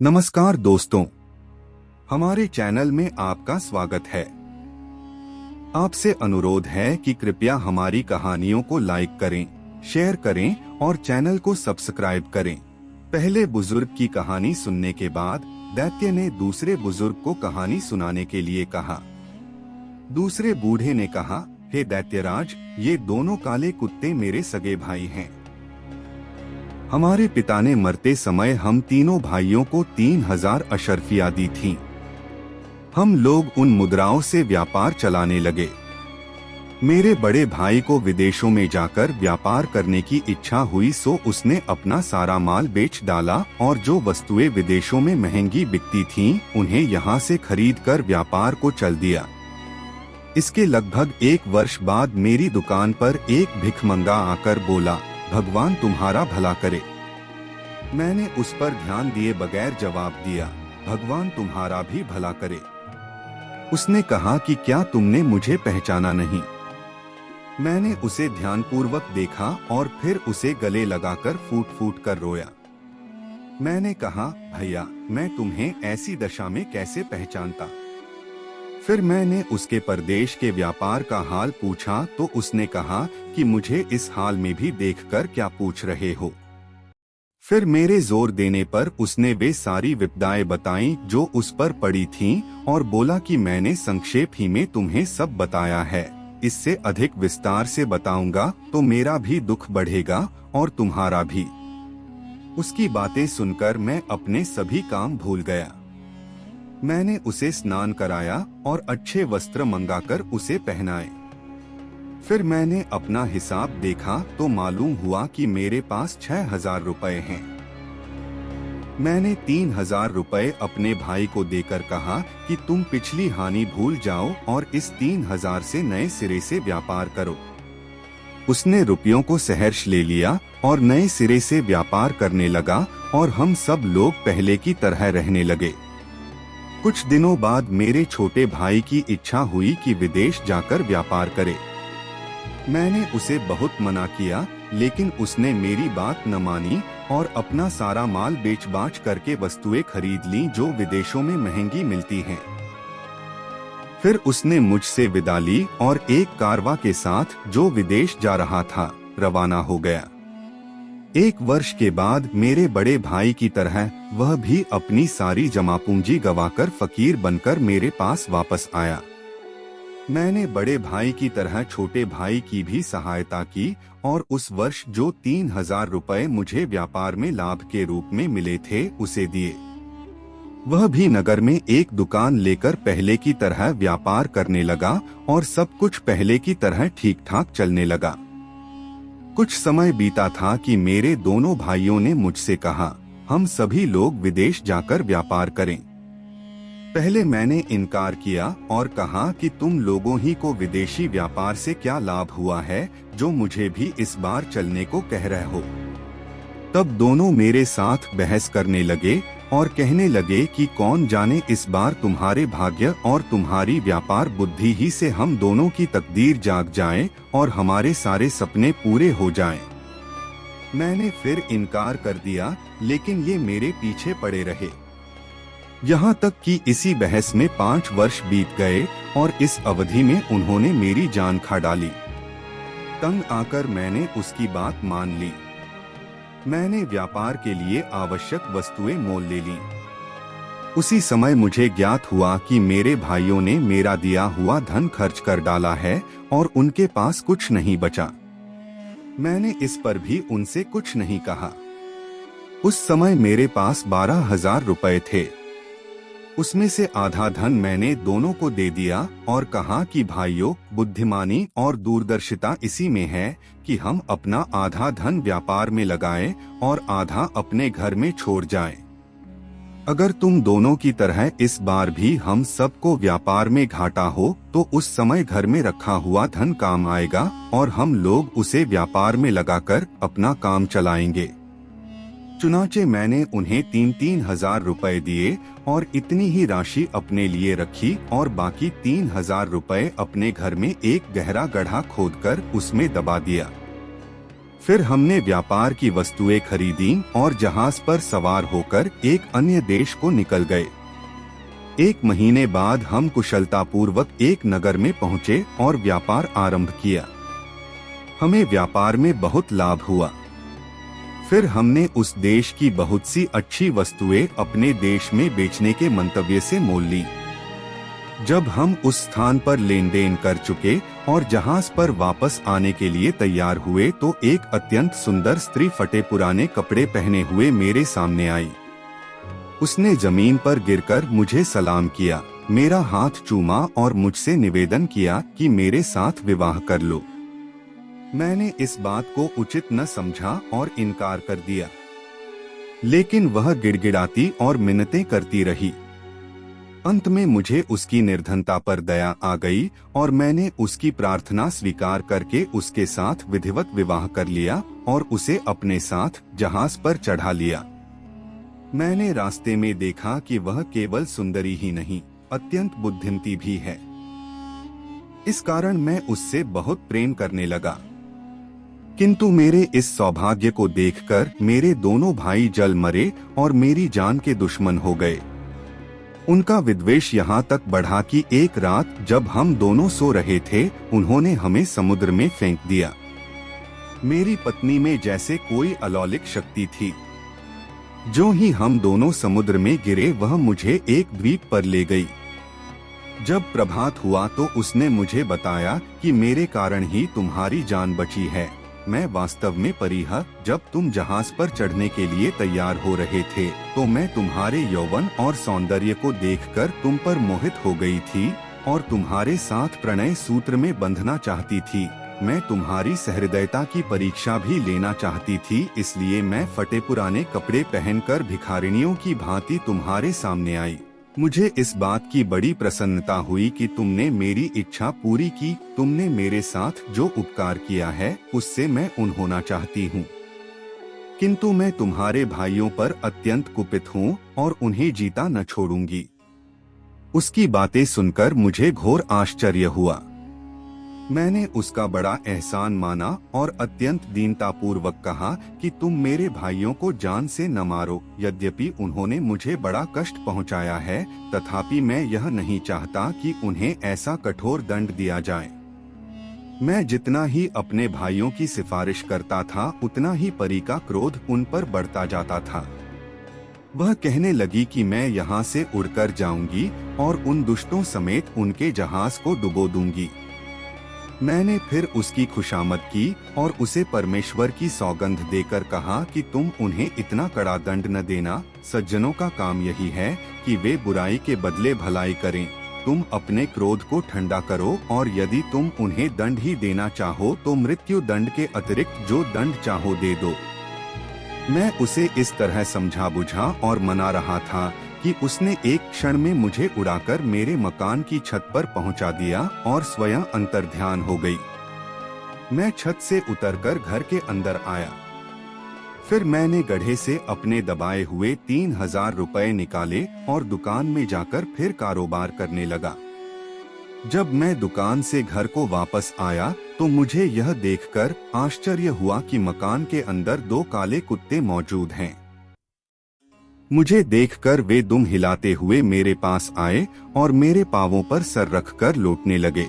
नमस्कार दोस्तों, हमारे चैनल में आपका स्वागत है। आपसे अनुरोध है कि कृपया हमारी कहानियों को लाइक करें, शेयर करें और चैनल को सब्सक्राइब करें। पहले बुजुर्ग की कहानी सुनने के बाद दैत्य ने दूसरे बुजुर्ग को कहानी सुनाने के लिए कहा। दूसरे बूढ़े ने कहा, हे दैत्यराज, ये दोनों काले कुत्ते मेरे सगे भाई हैं। हमारे पिता ने मरते समय हम तीनों भाइयों को 3000 अशर्फियाँ दी थीं। हम लोग उन मुद्राओं से व्यापार चलाने लगे। मेरे बड़े भाई को विदेशों में जाकर व्यापार करने की इच्छा हुई, सो उसने अपना सारा माल बेच डाला और जो वस्तुएं विदेशों में महंगी बिकती थीं, उन्हें यहाँ से खरीदकर व्यापार को चल दिया। इसके लगभग 1 वर्ष बाद मेरी दुकान पर एक भिखमंगा आकर बोला, भगवान तुम्हारा भला करे। मैंने उस पर ध्यान दिए बगैर जवाब दिया, भगवान तुम्हारा भी भला करे। उसने कहा कि क्या तुमने मुझे पहचाना नहीं? मैंने उसे ध्यानपूर्वक देखा और फिर उसे गले लगाकर फूट फूट कर रोया। मैंने कहा, भैया, मैं तुम्हें ऐसी दशा में कैसे पहचानता? फिर मैंने उसके परदेश के व्यापार का हाल पूछा तो उसने कहा कि मुझे इस हाल में भी देखकर क्या पूछ रहे हो। फिर मेरे जोर देने पर उसने वे सारी विपदाएं बताईं जो उस पर पड़ी थीं और बोला कि मैंने संक्षेप ही में तुम्हें सब बताया है। इससे अधिक विस्तार से बताऊंगा तो मेरा भी दुख बढ़ेगा और तुम्हारा भी। उसकी बातें सुनकर मैं अपने सभी काम भूल गया। मैंने उसे स्नान कराया और अच्छे वस्त्र मंगाकर उसे पहनाए। फिर मैंने अपना हिसाब देखा तो मालूम हुआ कि मेरे पास 6000 रुपए हैं। मैंने 3000 रुपए अपने भाई को देकर कहा कि तुम पिछली हानि भूल जाओ और इस 3000 से नए सिरे से व्यापार करो। उसने रुपयों को सहर्ष ले लिया और नए सिरे से व्यापार करने लगा और हम सब लोग पहले की तरह रहने लगे। कुछ दिनों बाद मेरे छोटे भाई की इच्छा हुई कि विदेश जाकर व्यापार करे। मैंने उसे बहुत मना किया, लेकिन उसने मेरी बात न मानी और अपना सारा माल बेच-बाच करके वस्तुएं खरीद लीं जो विदेशों में महंगी मिलती हैं। फिर उसने मुझसे विदा ली और एक कारवां के साथ जो विदेश जा रहा था, रवाना हो गया। 1 वर्ष के बाद मेरे बड़े भाई की तरह वह भी अपनी सारी जमा पूंजी गंवाकर फकीर बनकर मेरे पास वापस आया। मैंने बड़े भाई की तरह छोटे भाई की भी सहायता की और उस वर्ष जो 3000 रुपए मुझे व्यापार में लाभ के रूप में मिले थे उसे दिए। वह भी नगर में एक दुकान लेकर पहले की तरह व्यापार करने लगा और सब कुछ पहले की तरह ठीक ठाक चलने लगा। कुछ समय बीता था कि मेरे दोनों भाइयों ने मुझसे कहा, हम सभी लोग विदेश जाकर व्यापार करें। पहले मैंने इनकार किया और कहा कि तुम लोगों ही को विदेशी व्यापार से क्या लाभ हुआ है जो मुझे भी इस बार चलने को कह रहे हो। तब दोनों मेरे साथ बहस करने लगे और कहने लगे कि कौन जाने इस बार तुम्हारे भाग्य और तुम्हारी व्यापार बुद्धि ही से हम दोनों की तकदीर जाग जाए और हमारे सारे सपने पूरे हो जाएं। मैंने फिर इनकार कर दिया, लेकिन ये मेरे पीछे पड़े रहे। यहाँ तक कि इसी बहस में 5 वर्ष बीत गए और इस अवधि में उन्होंने मेरी जान खा डाली। तंग आकर मैंने उसकी बात मान ली। मैंने व्यापार के लिए आवश्यक वस्तुएं मोल ले लीं। उसी समय मुझे ज्ञात हुआ कि मेरे भाइयों ने मेरा दिया हुआ धन खर्च कर डाला है और उनके पास कुछ नहीं बचा। मैंने इस पर भी उनसे कुछ नहीं कहा। उस समय मेरे पास 12,000 रुपए थे। उसमें से आधा धन मैंने दोनों को दे दिया और कहा कि भाइयों, बुद्धिमानी और दूरदर्शिता इसी में है कि हम अपना आधा धन व्यापार में लगाएं और आधा अपने घर में छोड़ जाएं। अगर तुम दोनों की तरह इस बार भी हम सबको व्यापार में घाटा हो तो उस समय घर में रखा हुआ धन काम आएगा और हम लोग उसे व्यापार में लगाकर अपना काम चलाएंगे। चुनाचे मैंने उन्हें 3-3 हजार रुपए दिए और इतनी ही राशि अपने लिए रखी और बाकी 3000 रुपए अपने घर में एक गहरा गड्ढा खोदकर उसमें दबा दिया। फिर हमने व्यापार की वस्तुएं खरीदी और जहाज पर सवार होकर एक अन्य देश को निकल गए। 1 महीने बाद हम कुशलतापूर्वक एक नगर में पहुंचे और व्यापार आरंभ किया। हमें व्यापार में बहुत लाभ हुआ। फिर हमने उस देश की बहुत सी अच्छी वस्तुएं अपने देश में बेचने के मंतव्य से मोल ली। जब हम उस स्थान पर लेन देन कर चुके और जहाज पर वापस आने के लिए तैयार हुए तो एक अत्यंत सुंदर स्त्री फटे पुराने कपड़े पहने हुए मेरे सामने आई। उसने जमीन पर गिरकर मुझे सलाम किया, मेरा हाथ चूमा और मुझसे निवेदन किया कि मेरे साथ विवाह कर लो। मैंने इस बात को उचित न समझा और इनकार कर दिया, लेकिन वह गिड़गिड़ाती और मिन्नतें करती रही। अंत में मुझे उसकी निर्धनता पर दया आ गई और मैंने उसकी प्रार्थना स्वीकार करके उसके साथ विधिवत विवाह कर लिया और उसे अपने साथ जहाज पर चढ़ा लिया। मैंने रास्ते में देखा कि वह केवल सुंदरी ही नहीं, अत्यंत बुद्धिमती भी है। इस कारण मैं उससे बहुत प्रेम करने लगा। किंतु मेरे इस सौभाग्य को देखकर मेरे दोनों भाई जल मरे और मेरी जान के दुश्मन हो गए। उनका विद्वेष यहाँ तक बढ़ा कि एक रात जब हम दोनों सो रहे थे, उन्होंने हमें समुद्र में फेंक दिया। मेरी पत्नी में जैसे कोई अलौकिक शक्ति थी। जो ही हम दोनों समुद्र में गिरे, वह मुझे एक द्वीप पर ले गई। जब प्रभात हुआ तो उसने मुझे बताया कि मेरे कारण ही तुम्हारी जान बची है। मैं वास्तव में परिहा, जब तुम जहाज पर चढ़ने के लिए तैयार हो रहे थे तो मैं तुम्हारे यौवन और सौंदर्य को देखकर तुम पर मोहित हो गई थी और तुम्हारे साथ प्रणय सूत्र में बंधना चाहती थी। मैं तुम्हारी सहृदयता की परीक्षा भी लेना चाहती थी, इसलिए मैं फटे पुराने कपड़े पहनकर भिखारिणियों की भांति तुम्हारे सामने आई। मुझे इस बात की बड़ी प्रसन्नता हुई कि तुमने मेरी इच्छा पूरी की। तुमने मेरे साथ जो उपकार किया है उससे मैं उन होना चाहती हूँ, किंतु मैं तुम्हारे भाइयों पर अत्यंत कुपित हूँ और उन्हें जीता न छोड़ूंगी। उसकी बातें सुनकर मुझे घोर आश्चर्य हुआ। मैंने उसका बड़ा एहसान माना और अत्यंत दीनतापूर्वक कहा कि तुम मेरे भाइयों को जान से न मारो। यद्यपि उन्होंने मुझे बड़ा कष्ट पहुंचाया है, तथापि मैं यह नहीं चाहता कि उन्हें ऐसा कठोर दंड दिया जाए। मैं जितना ही अपने भाइयों की सिफारिश करता था, उतना ही परी का क्रोध उन पर बढ़ता जाता था। वह कहने लगी कि मैं यहाँ से उड़कर जाऊंगी और उन दुष्टों समेत उनके जहाज को डुबो दूंगी। मैंने फिर उसकी खुशामद की और उसे परमेश्वर की सौगंध देकर कहा कि तुम उन्हें इतना कड़ा दंड न देना। सज्जनों का काम यही है कि वे बुराई के बदले भलाई करें। तुम अपने क्रोध को ठंडा करो और यदि तुम उन्हें दंड ही देना चाहो तो मृत्यु दंड के अतिरिक्त जो दंड चाहो दे दो। मैं उसे इस तरह समझा बुझा और मना रहा था कि उसने एक क्षण में मुझे उड़ाकर मेरे मकान की छत पर पहुंचा दिया और स्वयं अंतर्ध्यान हो गई। मैं छत से उतरकर घर के अंदर आया। फिर मैंने गड्ढे से अपने दबाए हुए 3000 रुपए निकाले और दुकान में जाकर फिर कारोबार करने लगा। जब मैं दुकान से घर को वापस आया तो मुझे यह देखकर आश्चर्य हुआ कि मकान के अंदर 2 काले कुत्ते मौजूद हैं। मुझे देखकर वे दुम हिलाते हुए मेरे पास आए और मेरे पांवों पर सर रखकर लौटने लगे।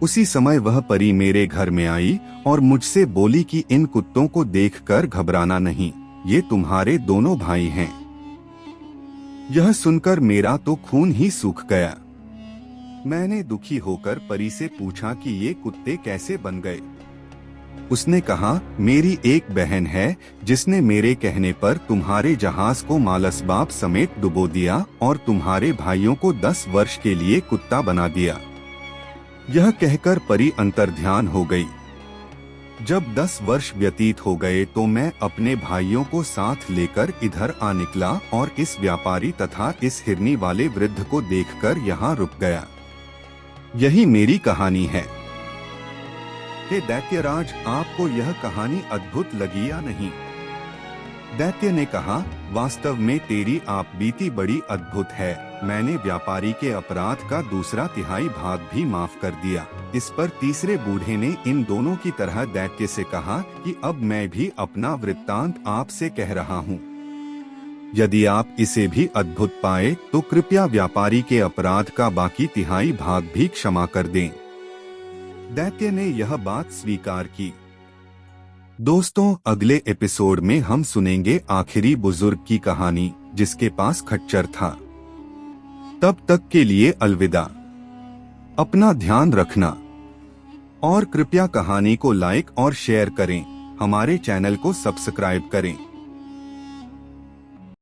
उसी समय वह परी मेरे घर में आई और मुझसे बोली कि इन कुत्तों को देखकर घबराना नहीं, ये तुम्हारे दोनों भाई हैं। यह सुनकर मेरा तो खून ही सूख गया। मैंने दुखी होकर परी से पूछा कि ये कुत्ते कैसे बन गए। उसने कहा, मेरी एक बहन है जिसने मेरे कहने पर तुम्हारे जहाज को मालसबाब समेत डुबो दिया और तुम्हारे भाइयों को 10 वर्ष के लिए कुत्ता बना दिया। यह कहकर परी अंतर्ध्यान हो गई। जब 10 वर्ष व्यतीत हो गए तो मैं अपने भाइयों को साथ लेकर इधर आ निकला और इस व्यापारी तथा इस हिरनी वाले वृद्ध को देखकर यहाँ रुक गया। यही मेरी कहानी है। हे दैत्यराज, आपको यह कहानी अद्भुत लगी या नहीं? दैत्य ने कहा, वास्तव में तेरी आप बीती बड़ी अद्भुत है। मैंने व्यापारी के अपराध का 2/3 भाग भी माफ कर दिया। इस पर तीसरे बूढ़े ने इन दोनों की तरह दैत्य से कहा कि अब मैं भी अपना वृत्तांत आपसे कह रहा हूँ। यदि आप इसे भी अद्भुत पाए तो कृपया व्यापारी के अपराध का बाकी 1/3 भाग भी क्षमा कर दें। दैत्य ने यह बात स्वीकार की। दोस्तों, अगले एपिसोड में हम सुनेंगे आखिरी बुजुर्ग की कहानी जिसके पास खच्चर था। तब तक के लिए अलविदा। अपना ध्यान रखना और कृपया कहानी को लाइक और शेयर करें। हमारे चैनल को सब्सक्राइब करें।